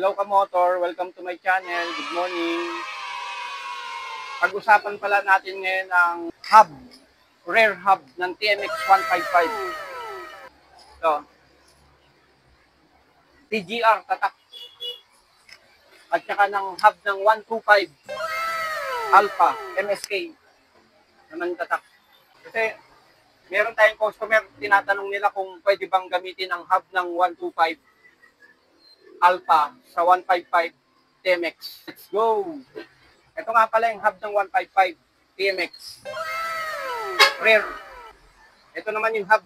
Hello ka-motor, welcome to my channel. Good morning. Pag-usapan pala natin ngayon ang hub, rear hub ng TMX 155. Ito. TGR tatak. At saka ng hub ng 125 Alpha MSK naman tatak. Kasi meron tayong customer, tinatanong nila kung pwede bang gamitin ang hub ng 125 Alpha sa 155 TMX. Let's go! Ito nga pala yung hub ng 155 TMX rear. Ito naman yung hub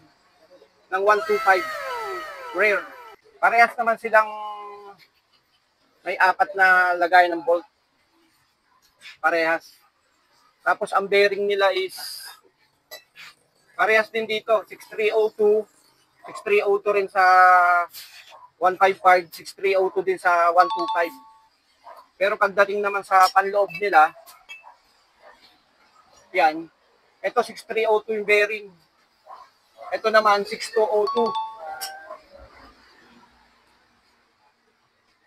ng 125 rear. Parehas naman silang may apat na lagay ng bolt. Parehas. Tapos ang bearing nila is parehas din dito, 6302. 6302 rin sa 155, 6302 din sa 125. Pero pagdating naman sa panloob nila, yan, ito 6302 yung bearing. Ito naman 6202.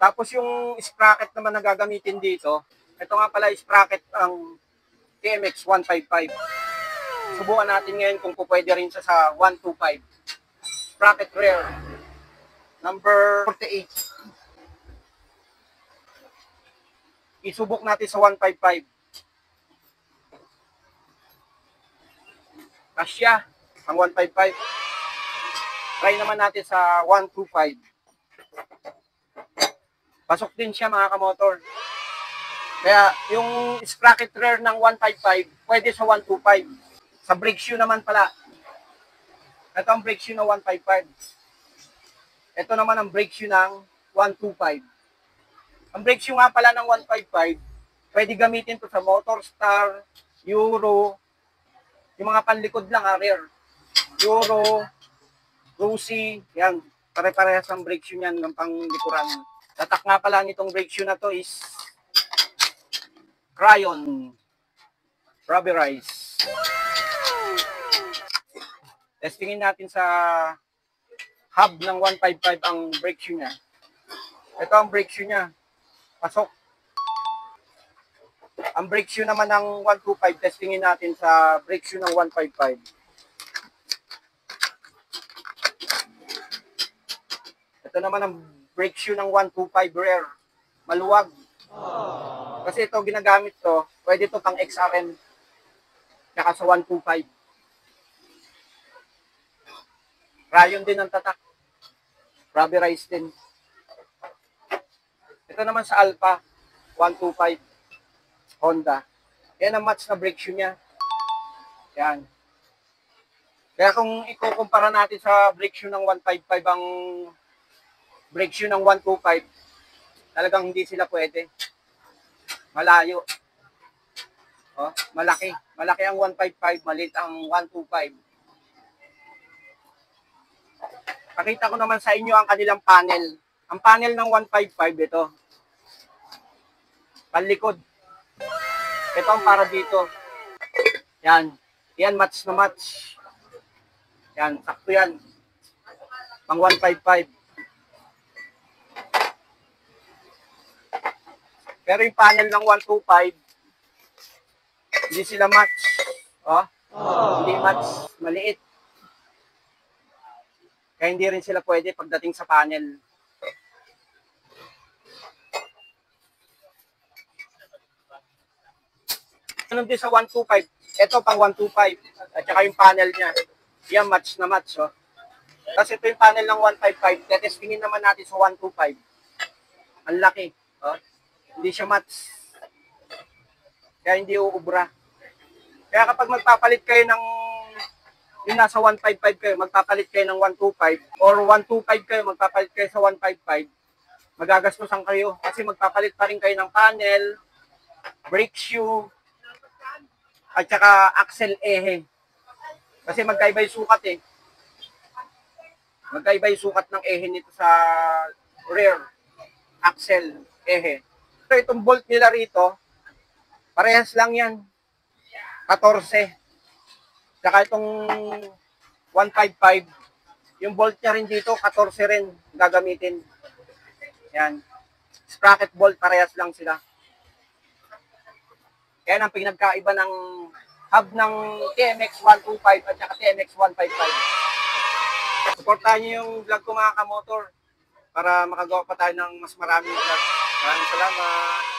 Tapos yung sprocket naman na gagamitin dito, ito nga pala sprocket ang TMX 155. Subukan natin ngayon kung pwede rin siya sa 125. Sprocket rear, number 48. Isubok natin sa 155. Kasya ang 155. Try naman natin sa 125. Pasok din siya mga kamotor. Kaya yung sprocket rear ng 155, pwede sa 125. Sa brake shoe naman pala. Ito ang brake shoe ng 155. Ito naman ang brake shoe ng 125. Ang brake shoe nga pala ng 155, pwede gamitin to sa Motorstar, Euro, yung mga panlikod lang rear. Euro, Rusi, yan. Pare-parehas ang brake shoe niyan ng panglikuran. Tatak nga pala nitong brake shoe na to is Crayon Rubberized. Testingin natin sa hub ng 155 ang brake shoe niya. Ito ang brake shoe niya. Pasok. Ang brake shoe naman ng 125, testingin natin sa brake shoe ng 155. Ito naman ang brake shoe ng 125 rear. Maluwag. Kasi ito ginagamit to, pwede to pang XRM. Saka sa 125. Rayon din ang tatak. Rubberized din. Ito naman sa Alpha 125 Honda. Yan ang match na brake shoe niya. Yan. Kaya kung ikukumpara natin sa brake shoe ng 155 ang brake shoe ng 125, talagang hindi sila pwede. Malayo. Oh, malaki. Malaki ang 155, maliit ang 125. Pakita ko naman sa inyo ang kanilang panel. Ang panel ng 155 ito. Panlikod. Ito ang para dito. Yan. Yan, match na match. Yan, sakto yan. Pang 155. Pero yung panel ng 125, hindi sila match. Oh, hindi match. Maliit. Kaya hindi rin sila pwede pagdating sa panel. Ganun din sa 125. Ito pang 125. At saka yung panel niya. Yan, match na match. Oh. Tapos ito yung panel ng 155. Tetestingin naman natin sa 125. Ang laki. Oh. Hindi siya match. Kaya hindi uubra. Kaya kapag magpapalit kayo ng yung nasa 155 kayo, magpapalit kayo ng 125 or 125 kayo, magpapalit kayo sa 155, magagastusan kayo kasi magpapalit pa rin kayo ng panel, brake shoe, at saka axle ehe. Kasi magkaiba yung sukat eh. Magkaiba yung sukat ng ehe nito sa rear axle ehe. So itong bolt nila rito, parehas lang yan. 14. Saka itong 155, yung bolt niya rin dito, 14 rin gagamitin. Yan. Sprocket bolt, parehas lang sila. Yan ang pinagkaiba ng hub ng TMX 125 at saka TMX 155. Supportahan niyo yung vlog ko mga kamotor para makagawa pa tayo ng mas maraming vlog. Maraming salamat.